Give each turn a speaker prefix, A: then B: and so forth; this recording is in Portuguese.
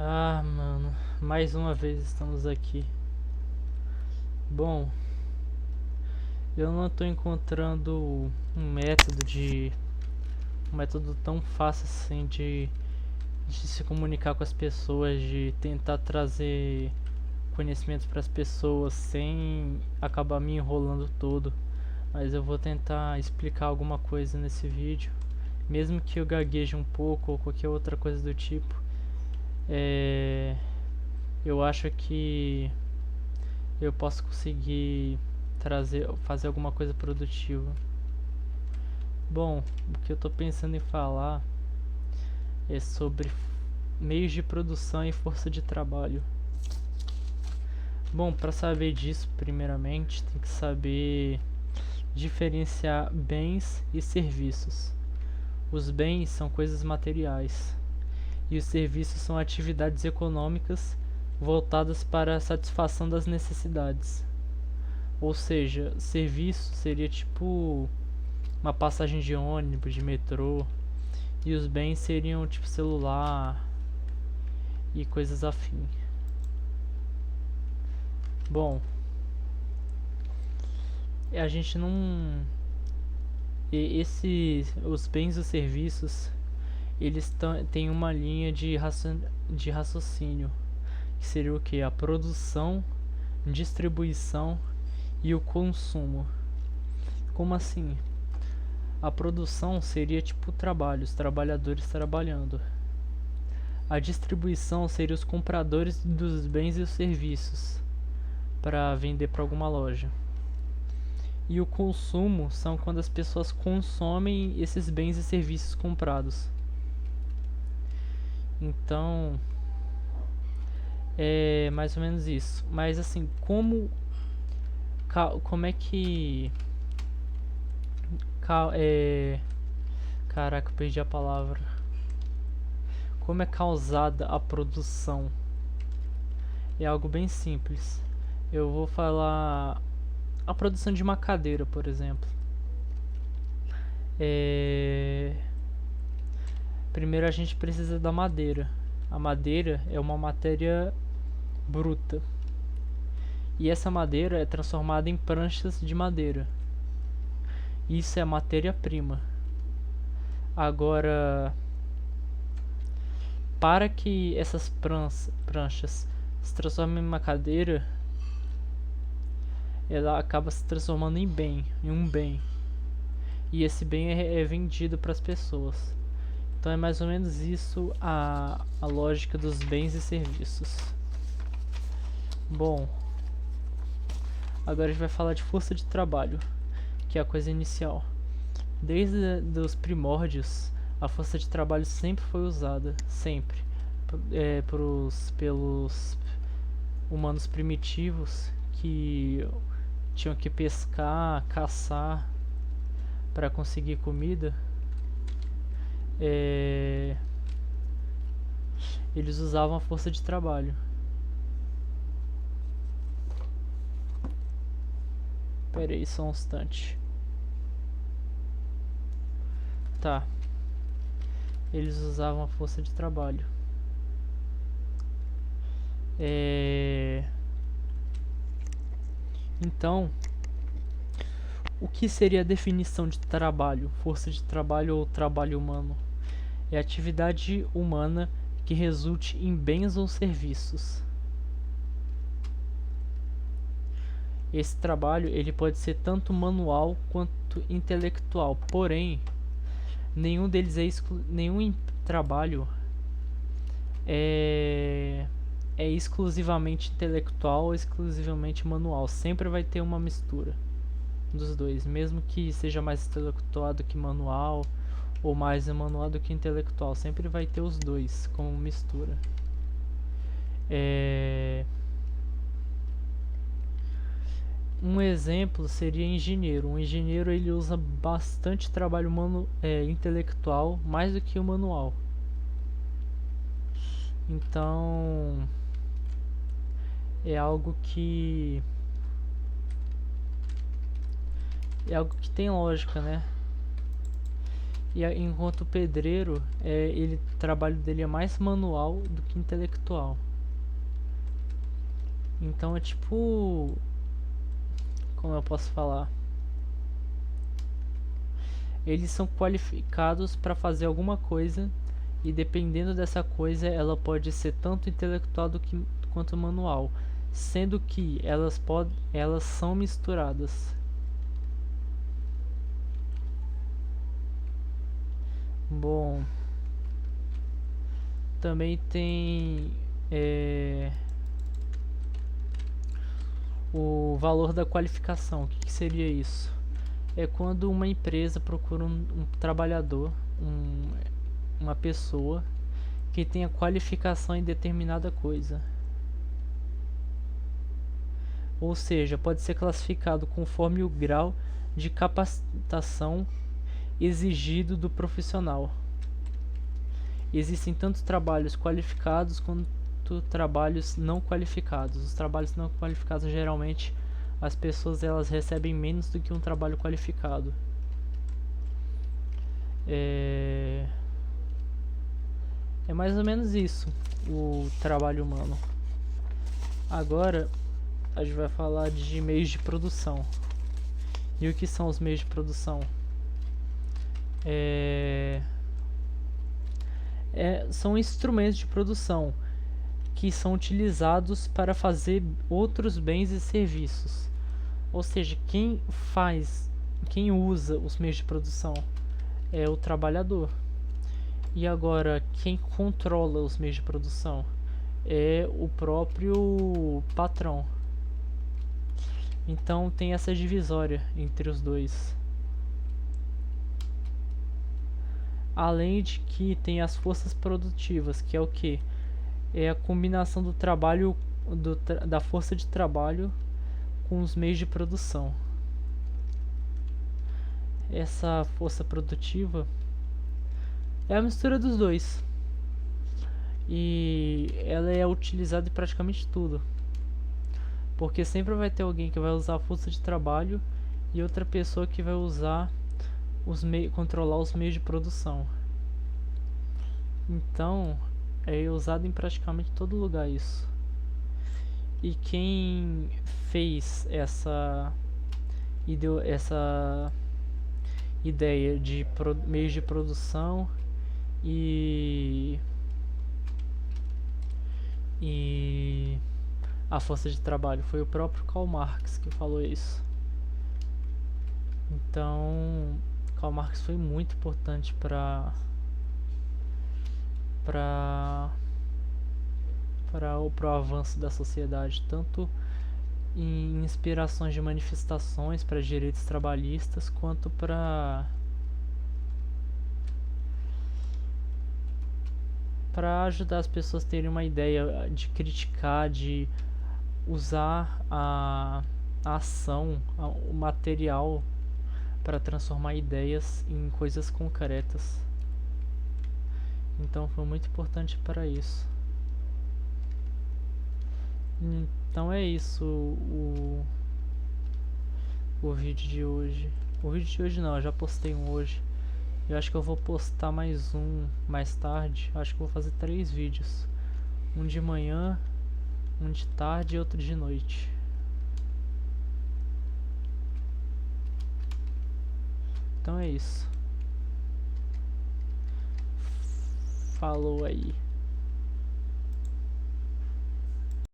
A: Ah, mano, mais uma vez estamos aqui. Bom, eu não tô encontrando um método tão fácil assim de se comunicar com as pessoas, de tentar trazer conhecimentos para as pessoas sem acabar me enrolando todo. Mas eu vou tentar explicar alguma coisa nesse vídeo, mesmo que eu gagueje um pouco ou qualquer outra coisa do tipo. Eu acho que eu posso conseguir fazer alguma coisa produtiva. Bom, o que eu tô pensando em falar é sobre meios de produção e força de trabalho. Bom, para saber disso, primeiramente, tem que saber diferenciar bens e serviços. Os bens são coisas materiais e os serviços são atividades econômicas voltadas para a satisfação das necessidades. Ou seja, serviço seria tipo uma passagem de ônibus, de metrô, e os bens seriam tipo celular e coisas afim. Bom, a gente não. Os bens e os serviços, eles têm uma linha de raciocínio, que seria o que? A produção, distribuição e o consumo. Como assim? A produção seria tipo trabalho, os trabalhadores trabalhando. A distribuição seria os compradores dos bens e os serviços para vender para alguma loja. E o consumo são quando as pessoas consomem esses bens e serviços comprados. Então, é mais ou menos isso. Mas assim, como é que caraca, eu perdi a palavra. Como é causada a produção? É algo bem simples. Eu vou falar a produção de uma cadeira, por exemplo. Primeiro a gente precisa da madeira. A madeira é uma matéria bruta. E essa madeira é transformada em pranchas de madeira. Isso é a matéria-prima. Agora, para que essas pranchas se transformem em uma cadeira, ela acaba se transformando em um bem. E esse bem é vendido para as pessoas. Então é mais ou menos isso a lógica dos bens e serviços. Bom, agora a gente vai falar de força de trabalho, que é a coisa inicial. Desde os primórdios, a força de trabalho sempre foi usada, sempre, pelos humanos primitivos que tinham que pescar, caçar para conseguir comida. Eles usavam a força de trabalho. Pera aí só um instante. Tá. Eles usavam a força de trabalho. Então, o que seria a definição de trabalho? Força de trabalho ou trabalho humano? É atividade humana que resulte em bens ou serviços. Esse trabalho ele pode ser tanto manual quanto intelectual, porém nenhum deles nenhum trabalho é exclusivamente intelectual ou exclusivamente manual. Sempre vai ter uma mistura dos dois, mesmo que seja mais intelectual do que manual ou mais manual do que intelectual, sempre vai ter os dois como mistura. Um exemplo seria engenheiro. Um engenheiro ele usa bastante trabalho intelectual, mais do que o manual. Então é algo que tem lógica, né? Enquanto o pedreiro, o trabalho dele é mais manual do que intelectual. Então é tipo, como eu posso falar? Eles são qualificados para fazer alguma coisa e dependendo dessa coisa, ela pode ser tanto intelectual quanto manual, sendo que elas são misturadas. Bom, também tem o valor da qualificação. O que seria isso? É quando uma empresa procura um trabalhador, uma pessoa que tenha qualificação em determinada coisa. Ou seja, pode ser classificado conforme o grau de capacitação exigido do profissional. Existem tanto trabalhos qualificados quanto trabalhos não qualificados. Os trabalhos não qualificados, geralmente, as pessoas elas recebem menos do que um trabalho qualificado. É mais ou menos isso, o trabalho humano. Agora, a gente vai falar de meios de produção. E o que são os meios de produção? São instrumentos de produção que são utilizados para fazer outros bens e serviços. Ou seja, quem usa os meios de produção é o trabalhador. E agora, quem controla os meios de produção é o próprio patrão. Então tem essa divisória entre os dois. Além de que tem as forças produtivas, que é o que? É a combinação do trabalho, da força de trabalho com os meios de produção. Essa força produtiva é a mistura dos dois. E ela é utilizada em praticamente tudo. Porque sempre vai ter alguém que vai usar a força de trabalho e outra pessoa que vai usar controlar os meios de produção. Então, é usado em praticamente todo lugar isso. E quem fez essa ideia de meios de produção e a força de trabalho foi o próprio Karl Marx que falou isso. Então, Karl Marx foi muito importante para o avanço da sociedade, tanto em inspirações de manifestações para direitos trabalhistas, quanto para ajudar as pessoas a terem uma ideia de criticar, de usar a ação, o material para transformar ideias em coisas concretas. Então foi muito importante para isso. Então é isso o vídeo de hoje. O vídeo de hoje não, eu já postei um hoje. Eu acho que eu vou postar mais um mais tarde. Eu acho que eu vou fazer 3 vídeos. Um de manhã, um de tarde e outro de noite. Então é isso. Falou aí.